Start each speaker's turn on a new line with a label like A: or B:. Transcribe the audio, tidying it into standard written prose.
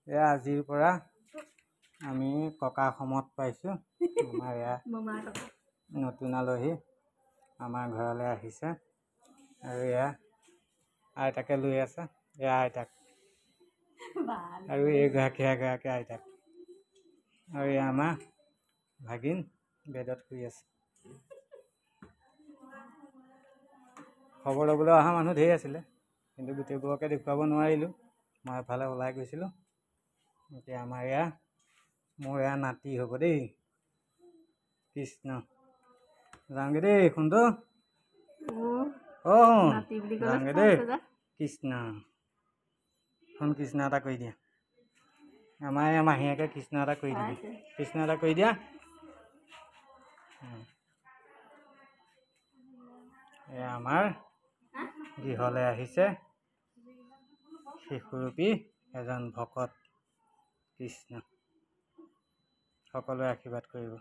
A: এয়া আজিৰ পৰা আমি ককা সমত পাইছোঁ। আমাৰ এয়া নতুন আলহী আমাৰ ঘৰলৈ আহিছে আৰু এয়া আইতাকে লৈ আছে। এয়া আইতাক আৰু এগৰাকী আইতাক আৰু এয়া আমাৰ ভাগিন বেডত শুই আছে। খবৰ ল'বলৈ অহা মানুহ ধেৰ আছিলে, কিন্তু গোটেইবোৰকে দেখুৱাব নোৱাৰিলোঁ। মই এফালে ওলাই গৈছিলোঁ। এতিয়া আমাৰ মোৰ নাতি হ'ব দেই। কৃষ্ণ যাওঁগে দেই সুন্দৰ। যাওঁগে দেই কৃষ্ণ। এখন কৃষ্ণ এটা কৰি দিয়া। আমাৰ মাহীয়েকে কৃষ্ণ এটা কৰি দিবি। কৃষ্ণ এটা কৰি দিয়া। এয়া আমাৰ গৃহলৈ আহিছে শিশুৰূপী এজন ভকত কৃষ্ণ। সকলোৱে আশীৰ্বাদ কৰিব।